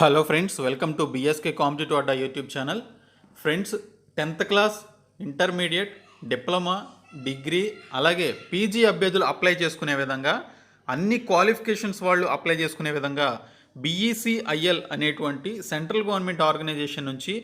Hello friends, welcome to BSK competitive Adda YouTube channel. Friends, 10th class, intermediate, diploma, degree అలాగే PG అభ్యర్థులు apply చేసుకునే విధంగా, అన్ని qualifications వాళ్ళు అప్లై చేసుకునే విధంగా బిఈసిఐఎల్ అనేటువంటి సెంట్రల్ గవర్నమెంట్ ఆర్గనైజేషన్ నుంచి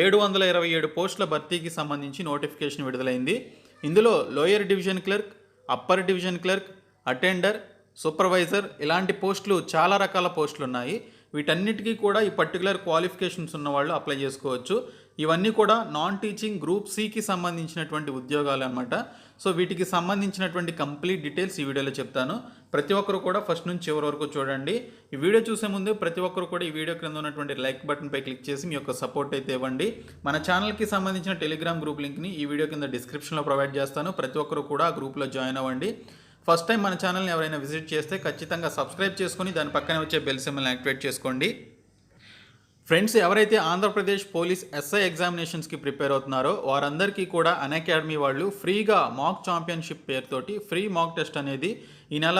727 పోస్టుల భర్తీకి సంబంధించి నోటిఫికేషన్ విడుదలైంది. ఇందులో lower division clerk, upper division clerk, attender, supervisor ఇలాంటి పోస్టులు చాలా రకాల పోస్టులు ఉన్నాయి. వీటన్నిటికీ కూడా ఈ పర్టికులర్ క్వాలిఫికేషన్స్ ఉన్న వాళ్ళు అప్లై చేసుకోవచ్చు. ఇవన్నీ కూడా నాన్ టీచింగ్ గ్రూప్ సికి సంబంధించినటువంటి ఉద్యోగాలు అనమాట. సో వీటికి సంబంధించినటువంటి కంప్లీట్ డీటెయిల్స్ ఈ వీడియోలో చెప్తాను. ప్రతి ఒక్కరు కూడా ఫస్ట్ నుంచి చివరి వరకు చూడండి. ఈ వీడియో చూసే ముందు ప్రతి ఒక్కరు కూడా ఈ వీడియో క్రింద ఉన్నటువంటి లైక్ బటన్పై క్లిక్ చేసి మీ యొక్క సపోర్ట్ అయితే ఇవ్వండి. మన ఛానల్కి సంబంధించిన టెలిగ్రామ్ గ్రూప్ లింక్ని ఈ వీడియో కింద డిస్క్రిప్షన్లో ప్రొవైడ్ చేస్తాను. ప్రతి ఒక్కరు కూడా ఆ గ్రూప్లో జాయిన్ అవ్వండి. ఫస్ట్ టైం మన ఛానల్ని ఎవరైనా విజిట్ చేస్తే ఖచ్చితంగా సబ్స్క్రైబ్ చేసుకొని దాని పక్కనే వచ్చే బెల్ సింబల్ని యాక్టివేట్ చేసుకోండి. ఫ్రెండ్స్, ఎవరైతే ఆంధ్రప్రదేశ్ పోలీస్ ఎస్ఐ ఎగ్జామినేషన్స్కి ప్రిపేర్ అవుతున్నారో వారందరికీ కూడా అన్అకాడమీ వాళ్ళు ఫ్రీగా మాక్ ఛాంపియన్షిప్ పేరుతోటి ఫ్రీ మాక్ టెస్ట్ అనేది ఈ నెల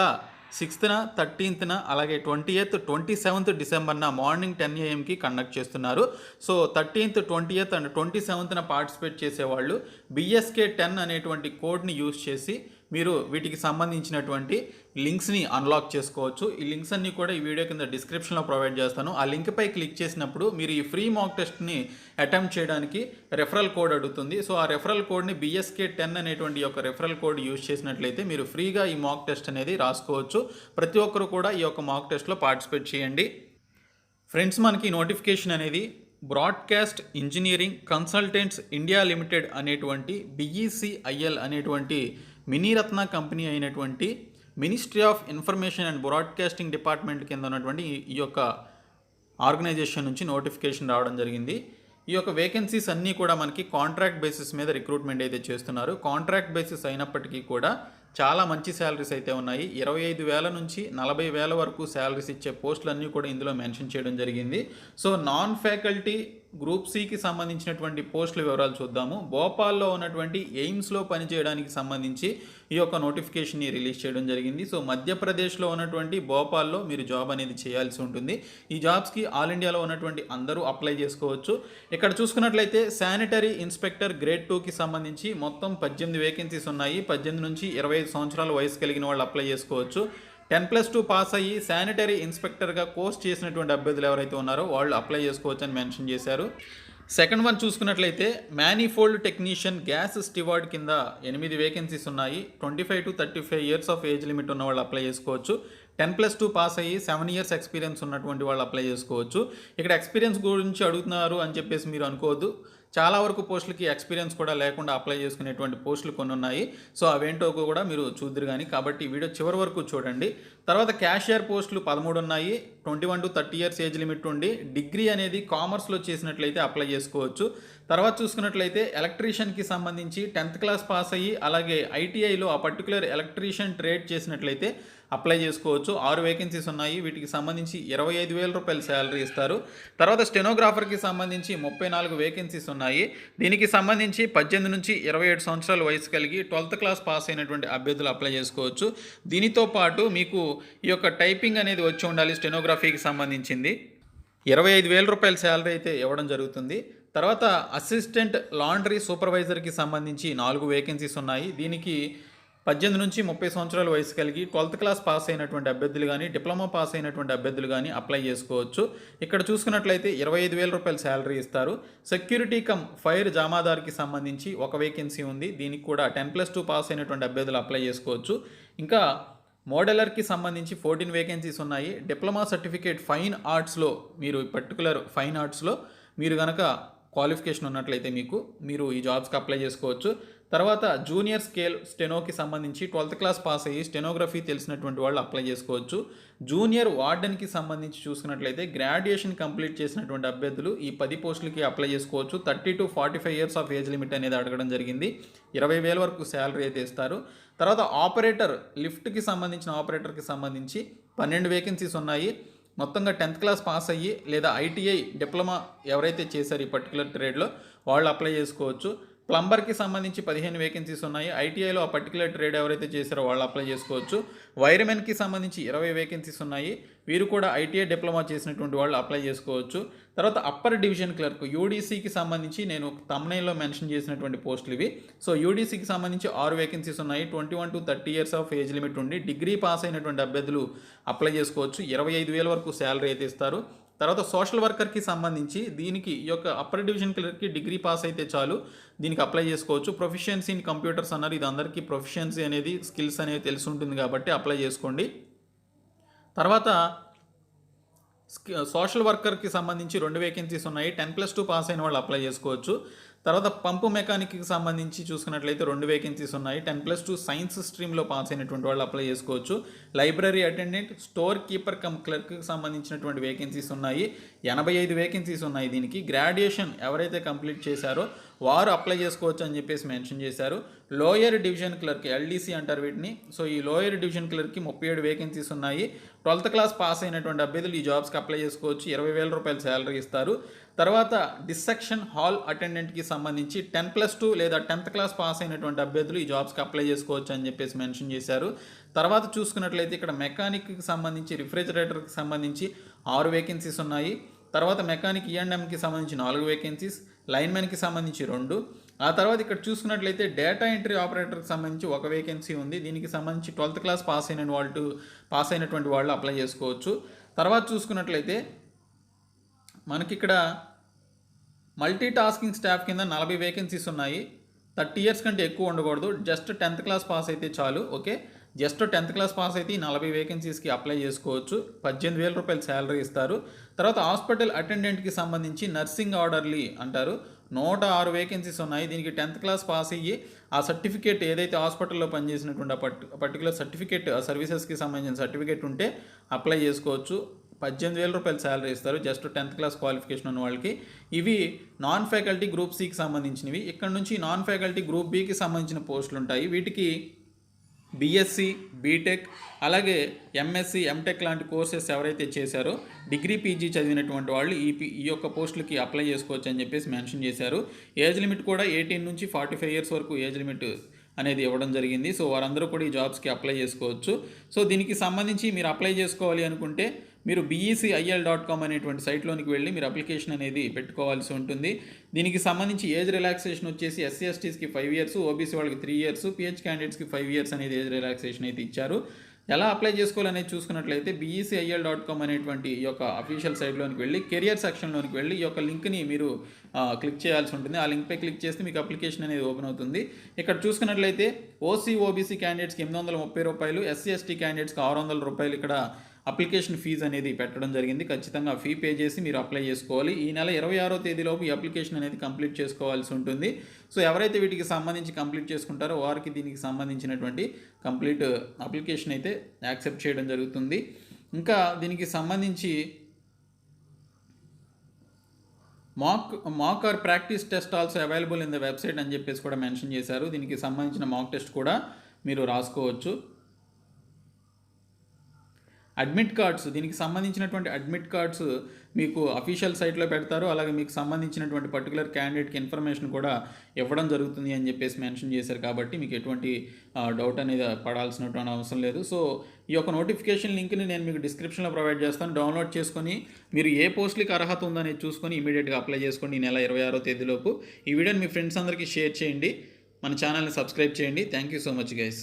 6th, 13th అలాగే 20th, 27th డిసెంబర్న మార్నింగ్ 10 AM కండక్ట్ చేస్తున్నారు. So 13th, 20th and 27th participate చేసేవాళ్ళు బిఎస్కే 10 అనేటువంటి కోడ్ని యూజ్ చేసి మీరు వీటికి సంబంధించినటువంటి లింక్స్ని అన్లాక్ చేసుకోవచ్చు. ఈ లింక్స్ అన్నీ కూడా ఈ వీడియో కింద డిస్క్రిప్షన్లో ప్రొవైడ్ చేస్తాను. ఆ లింక్పై క్లిక్ చేసినప్పుడు మీరు ఈ ఫ్రీ మాక్ టెస్ట్ని అటెంప్ట్ చేయడానికి రెఫరల్ కోడ్ అడుగుతుంది. సో ఆ రెఫరల్ కోడ్ని బిఎస్కే 10 అనేటువంటి యొక్క రెఫరల్ కోడ్ యూజ్ చేసినట్లయితే మీరు ఫ్రీగా ఈ మాక్ టెస్ట్ అనేది రాసుకోవచ్చు. ప్రతి ఒక్కరు కూడా ఈ యొక్క మాక్ టెస్ట్లో పార్టిసిపేట్ చేయండి. ఫ్రెండ్స్, మనకి నోటిఫికేషన్ అనేది broadcast engineering consultants India limited అనేటువంటి బిఈసిఐఎల్ అనేటువంటి మినీరత్న కంపెనీ అయినటువంటి ministry of information and broadcasting department కింద ఉన్నటువంటి ఈ యొక్క ఆర్గనైజేషన్ నుంచి నోటిఫికేషన్ రావడం జరిగింది. ఈ యొక్క వేకెన్సీస్ అన్నీ కూడా మనకి కాంట్రాక్ట్ బేసిస్ మీద రిక్రూట్మెంట్ అయితే చేస్తున్నారు. కాంట్రాక్ట్ బేసిస్ అయినప్పటికీ కూడా చాలా మంచి శాలరీస్ అయితే ఉన్నాయి. 25,000 నుంచి 40,000 వరకు శాలరీస్ ఇచ్చే పోస్టులన్నీ కూడా ఇందులో మెన్షన్ చేయడం జరిగింది. సో నాన్ ఫ్యాకల్టీ గ్రూప్ సికి సంబంధించినటువంటి పోస్టుల వివరాలు చూద్దాము. భోపాల్లో ఉన్నటువంటి ఎయిమ్స్లో పనిచేయడానికి సంబంధించి ఈ యొక్క నోటిఫికేషన్ని రిలీజ్ చేయడం జరిగింది. సో మధ్యప్రదేశ్లో ఉన్నటువంటి భోపాల్లో మీరు జాబ్ అనేది చేయాల్సి ఉంటుంది. ఈ జాబ్స్కి ఆల్ ఇండియాలో ఉన్నటువంటి అందరూ అప్లై చేసుకోవచ్చు. ఇక్కడ చూసుకున్నట్లయితే శానిటరీ ఇన్స్పెక్టర్ గ్రేడ్ 2కి సంబంధించి మొత్తం 18 వేకెన్సీస్ ఉన్నాయి. 18 నుంచి 25 సంవత్సరాల వయసు కలిగిన వాళ్ళు అప్లై చేసుకోవచ్చు. 10+2 పాస్ అయ్యి శానిటరీ ఇన్స్పెక్టర్గా కోర్స్ చేసినటువంటి అభ్యర్థులు ఎవరైతే ఉన్నారో వాళ్ళు అప్లై చేసుకోవచ్చు అని మెన్షన్ చేశారు. సెకండ్ వన్ చూసుకున్నట్లయితే మ్యానిఫోల్డ్ టెక్నీషియన్ గ్యాస్ స్టివార్డ్ కింద 8 వేకెన్సీస్ ఉన్నాయి. 25 to 35 years of age limit ఉన్న వాళ్ళు అప్లై చేసుకోవచ్చు. 10+2 పాస్ అయ్యి 7 years ఎక్స్పీరియన్స్ ఉన్నటువంటి వాళ్ళు అప్లై చేసుకోవచ్చు. ఇక్కడ ఎక్స్పీరియన్స్ గురించి అడుగుతున్నారు అని చెప్పేసి మీరు అనుకోవద్దు. చాలా వరకు పోస్టులకి ఎక్స్పీరియన్స్ కూడా లేకుండా అప్లై చేసుకునేటువంటి పోస్టులు కొన్ని ఉన్నాయి. సో అవేంటో కూడా మీరు చూద్దరు కానీ, కాబట్టి వీడియో చివరి వరకు చూడండి. తర్వాత క్యాషియర్ పోస్టులు 13 ఉన్నాయి. 21 to 30 years ఏజ్ లిమిట్ ఉండి డిగ్రీ అనేది కామర్స్లో చేసినట్లయితే అప్లై చేసుకోవచ్చు. తర్వాత చూసుకున్నట్లయితే ఎలక్ట్రీషియన్కి సంబంధించి 10th క్లాస్ పాస్ అయ్యి అలాగే ఐటీఐలో ఆ పర్టికులర్ ఎలక్ట్రీషియన్ ట్రేడ్ చేసినట్లయితే అప్లై చేసుకోవచ్చు. 6 వేకెన్సీస్ ఉన్నాయి. వీటికి సంబంధించి 25,000 రూపాయలు శాలరీ ఇస్తారు. తర్వాత స్టెనోగ్రాఫర్కి సంబంధించి 34 వేకెన్సీస్ ఉన్నాయి. దీనికి సంబంధించి 18 నుంచి 27 సంవత్సరాల వయసు కలిగి 12th క్లాస్ పాస్ అయినటువంటి అభ్యర్థులు అప్లై చేసుకోవచ్చు. దీనితో పాటు మీకు ఈ యొక్క టైపింగ్ అనేది వచ్చి ఉండాలి. స్టెనోగ్రఫీకి సంబంధించింది 25,000 రూపాయల శాలరీ అయితే ఇవ్వడం జరుగుతుంది. తర్వాత అసిస్టెంట్ లాండ్రీ సూపర్వైజర్కి సంబంధించి 4 వేకెన్సీస్ ఉన్నాయి. దీనికి 18 నుంచి 30 సంవత్సరాల వయసు కలిగి 12th క్లాస్ పాస్ అయినటువంటి అభ్యర్థులు కానీ డిప్లొమా పాస్ అయినటువంటి అభ్యర్థులు కానీ అప్లై చేసుకోవచ్చు. ఇక్కడ చూసుకున్నట్లయితే 25,000 రూపాయల శాలరీ ఇస్తారు. సెక్యూరిటీ కమ్ ఫైర్ జామాదార్కి సంబంధించి 1 వేకెన్సీ ఉంది. దీనికి కూడా 10+2 పాస్ అయినటువంటి అభ్యర్థులు అప్లై చేసుకోవచ్చు. ఇంకా మోడలర్కి సంబంధించి 14 వేకెన్సీస్ ఉన్నాయి. డిప్లొమా సర్టిఫికేట్ ఫైన్ ఆర్ట్స్లో మీరు పర్టికులర్ ఫైన్ ఆర్ట్స్లో మీరు కనుక క్వాలిఫికేషన్ ఉన్నట్లయితే మీరు ఈ జాబ్స్కి అప్లై చేసుకోవచ్చు. తర్వాత జూనియర్ స్కేల్ స్టెనోకి సంబంధించి 12th క్లాస్ పాస్ అయ్యి స్టెనోగ్రఫీ తెలిసినటువంటి వాళ్ళు అప్లై చేసుకోవచ్చు. జూనియర్ వార్డెన్కి సంబంధించి చూసుకున్నట్లయితే గ్రాడ్యుయేషన్ కంప్లీట్ చేసినటువంటి అభ్యర్థులు ఈ 10 పోస్టులకి అప్లై చేసుకోవచ్చు. 30 to 45 years of age limit అనేది అడగడం జరిగింది. 20,000 వరకు శాలరీ అయితే ఇస్తారు. తర్వాత ఆపరేటర్ లిఫ్ట్కి సంబంధించిన ఆపరేటర్కి సంబంధించి 12 వేకెన్సీస్ ఉన్నాయి. మొత్తంగా 10th క్లాస్ పాస్ అయ్యి లేదా ఐటీఐ డిప్లొమా ఎవరైతే చేశారు ఈ పర్టికులర్ ట్రేడ్లో వాళ్ళు అప్లై చేసుకోవచ్చు. ప్లంబర్కి సంబంధించి 15 వేకెన్సీస్ ఉన్నాయి. ఐటీఐలో ఆ పర్టికులర్ ట్రేడ్ ఎవరైతే చేశారో వాళ్ళు అప్లై చేసుకోవచ్చు. వైర్మెన్కి సంబంధించి 20 వేకెన్సీస్ ఉన్నాయి. వీరు కూడా ఐటీఐ డిప్లొమా చేసినటువంటి వాళ్ళు అప్లై చేసుకోవచ్చు. తర్వాత అప్పర్ డివిజన్ క్లర్క్ యూడీసీకి సంబంధించి నేను తమ్నైల్లో మెన్షన్ చేసినటువంటి పోస్టులు ఇవి. సో యూడీసీకి సంబంధించి 6 వేకెన్సీస్ ఉన్నాయి. 21 to 30 years of age limit ఉండి డిగ్రీ పాస్ అయినటువంటి అభ్యర్థులు అప్లై చేసుకోవచ్చు. 25,000 వరకు శాలరీ అయితే ఇస్తారు. తర్వాత సోషల్ వర్కర్కి సంబంధించి దీనికి ఈ యొక్క అప్పర్ డివిజన్ క్లర్క్కి డిగ్రీ పాస్ అయితే చాలు, దీనికి అప్లై చేసుకోవచ్చు. ప్రొఫిషియన్సీ ఇన్ కంప్యూటర్స్ అన్నారు. ఇది అందరికీ ప్రొఫిషియన్సీ అనేది స్కిల్స్ అనేవి తెలిసి ఉంటుంది కాబట్టి అప్లై చేసుకోండి. తర్వాత సోషల్ వర్కర్కి సంబంధించి 2 వేకెన్సీస్ ఉన్నాయి. 10+2 పాస్ అయిన వాళ్ళు అప్లై చేసుకోవచ్చు. తర్వాత పంపు మెకానిక్కి సంబంధించి చూసుకున్నట్లయితే 2 వేకెన్సీస్ ఉన్నాయి. 10+2 సైన్స్ స్ట్రీమ్లో పాస్ అయినటువంటి వాళ్ళు అప్లై చేసుకోవచ్చు. Library attendant, storekeeper cum క్లర్క్కి సంబంధించినటువంటి వేకెన్సీస్ ఉన్నాయి. 85 వేకెన్సీస్ ఉన్నాయి. దీనికి గ్రాడ్యుయేషన్ ఎవరైతే కంప్లీట్ చేశారో వారు అప్లై చేసుకోవచ్చు అని చెప్పేసి మెన్షన్ చేశారు. లోయర్ డివిజన్ క్లర్క్, ఎల్డీసీ అంటారు వీటిని. సో ఈ లోయర్ డివిజన్ క్లర్క్కి 37 వేకెన్సీస్ ఉన్నాయి. 12th క్లాస్ పాస్ అయినటువంటి అభ్యర్థులు ఈ జాబ్స్కి అప్లై చేసుకోవచ్చు. 20,000 రూపాయలు శాలరీ ఇస్తారు. తర్వాత డిసెక్షన్ హాల్ అటెండెంట్కి సంబంధించి 10+2 లేదా 10th క్లాస్ పాస్ అయినటువంటి అభ్యర్థులు ఈ జాబ్స్కి అప్లై చేసుకోవచ్చు అని చెప్పేసి మెన్షన్ చేశారు. తర్వాత చూసుకున్నట్లయితే ఇక్కడ మెకానిక్కి సంబంధించి, రిఫ్రిజిరేటర్కి సంబంధించి 6 వేకెన్సీస్ ఉన్నాయి. తర్వాత మెకానిక్ ఈఎండ్ఎంకి సంబంధించి 4 వేకెన్సీస్, లైన్మెన్కి సంబంధించి 2. ఆ తర్వాత ఇక్కడ చూసుకున్నట్లయితే డేటా ఎంట్రీ ఆపరేటర్కి సంబంధించి 1 వేకెన్సీ ఉంది. దీనికి సంబంధించి 12th క్లాస్ పాస్ అయినటువంటి వాళ్ళు అప్లై చేసుకోవచ్చు. తర్వాత చూసుకున్నట్లయితే మనకి ఇక్కడ మల్టీ టాస్కింగ్ స్టాఫ్ కింద 40 వేకెన్సీస్ ఉన్నాయి. 30 ఇయర్స్ కంటే ఎక్కువ ఉండకూడదు. జస్ట్ 10th క్లాస్ పాస్ అయితే చాలు. Okay, just 10th class pass అయితే ఈ 40 వేకెన్సీస్కి అప్లై చేసుకోవచ్చు. 18,000 రూపాయలు శాలరీ ఇస్తారు. తర్వాత హాస్పిటల్ అటెండెంట్కి సంబంధించి నర్సింగ్ ఆర్డర్లీ అంటారు. 106 వేకెన్సీస్ ఉన్నాయి. దీనికి 10th క్లాస్ పాస్ అయ్యి ఆ సర్టిఫికేట్ ఏదైతే హాస్పిటల్లో పనిచేసినటువంటి పర్టికులర్ సర్టిఫికేట్, ఆ సర్వీసెస్కి సంబంధించిన సర్టిఫికేట్ ఉంటే అప్లై చేసుకోవచ్చు. 18,000 రూపాయలు శాలరీ ఇస్తారు జస్ట్ 10th క్లాస్ క్వాలిఫికేషన్ ఉన్న వాళ్ళకి. ఇవి నాన్ ఫ్యాకల్టీ గ్రూప్ సికి సంబంధించినవి. ఇక్కడ నుంచి నాన్ ఫ్యాకల్టీ గ్రూప్ బికి సంబంధించిన పోస్టులు ఉంటాయి. వీటికి బీఎస్సీ, బీటెక్, అలాగే ఎంఎస్సీ, ఎంటెక్ లాంటి కోర్సెస్ ఎవరైతే చేశారో డిగ్రీ పీజీ చదివినటువంటి వాళ్ళు ఈ యొక్క పోస్టులకి అప్లై చేసుకోవచ్చు అని చెప్పేసి మెన్షన్ చేశారు. ఏజ్ లిమిట్ కూడా 18 నుంచి 45 ఇయర్స్ వరకు ఏజ్ లిమిట్ అనేది ఇవ్వడం జరిగింది. సో వారందరూ కూడా ఈ జాబ్స్కి అప్లై చేసుకోవచ్చు. సో దీనికి సంబంధించి మీరు అప్లై చేసుకోవాలి అనుకుంటే మీరు becil.com అనేటువంటి సైట్లోనికి వెళ్ళి మీరు అప్లికేషన్ అనేది పెట్టుకోవాల్సి ఉంటుంది. దీనికి సంబంధించి ఏజ్ రిలాక్సేషన్ వచ్చేసి ఎస్సీ ఎస్టీస్కి 5 ఇయర్స్, ఓబీసీ వాళ్ళకి 3 ఇయర్స్, పిహెచ్ క్యాండిడేట్స్కి 5 ఇయర్స్ అనేది ఏజ్ రిలాక్సేషన్ అయితే ఇచ్చారు. ఎలా అప్లై చేసుకోవాలనేది చూసుకున్నట్లయితే becil.com అనేటువంటి ఈ యొక్క అఫీషియల్ సైట్లోనికి వెళ్ళి కెరియర్ సెక్షన్లోనికి వెళ్ళి ఈ యొక్క లింక్ని మీరు క్లిక్ చేయాల్సి ఉంటుంది. ఆ లింక్పై క్లిక్ చేస్తే మీకు అప్లికేషన్ అనేది ఓపెన్ అవుతుంది. ఇక్కడ చూసుకున్నట్లయితే ఓసీ, ఓబీసీ క్యాండిడేట్స్కి 830 రూపాయలు, ఎస్సీ ఎస్టీ క్యాండిడేట్స్కి 600 రూపాయలు ఇక్కడ అప్లికేషన్ ఫీజు అనేది పెట్టడం జరిగింది. ఖచ్చితంగా ఫీ పే చేసి మీరు అప్లై చేసుకోవాలి. ఈ నెల 26వ తేదీలోపు ఈ అప్లికేషన్ అనేది కంప్లీట్ చేసుకోవాల్సి ఉంటుంది. సో ఎవరైతే వీటికి సంబంధించి కంప్లీట్ చేసుకుంటారో వారికి దీనికి సంబంధించినటువంటి కంప్లీట్ అప్లికేషన్ అయితే యాక్సెప్ట్ చేయడం జరుగుతుంది. ఇంకా దీనికి సంబంధించి mock or practice test also available in the website అని చెప్పేసి కూడా మెన్షన్ చేశారు. దీనికి సంబంధించిన మాక్ టెస్ట్ కూడా మీరు రాసుకోవచ్చు. అడ్మిట్ కార్డ్స్, దీనికి సంబంధించినటువంటి అడ్మిట్ కార్డ్స్ మీకు అఫీషియల్ సైట్లో పెడతారు. అలాగే మీకు సంబంధించినటువంటి పర్టికులర్ క్యాండిడేట్కి ఇన్ఫర్మేషన్ కూడా ఇవ్వడం జరుగుతుంది అని చెప్పేసి మెన్షన్ చేశారు. కాబట్టి మీకు ఎటువంటి డౌట్ అనేది పడాల్సినటువంటి అవసరం లేదు. సో ఈ యొక్క నోటిఫికేషన్ లింక్ని నేను మీకు డిస్క్రిప్షన్లో ప్రొవైడ్ చేస్తాను. డౌన్లోడ్ చేసుకొని మీరు ఏ పోస్టులకి అర్హత ఉందనేది చూసుకొని ఇమీడియట్గా అప్లై చేసుకోండి ఈ నెల 26వ తేదీలోపు. ఈ వీడియోని మీ ఫ్రెండ్స్ అందరికీ షేర్ చేయండి. మన ఛానల్ని సబ్స్క్రైబ్ చేయండి. Thank you so much guys.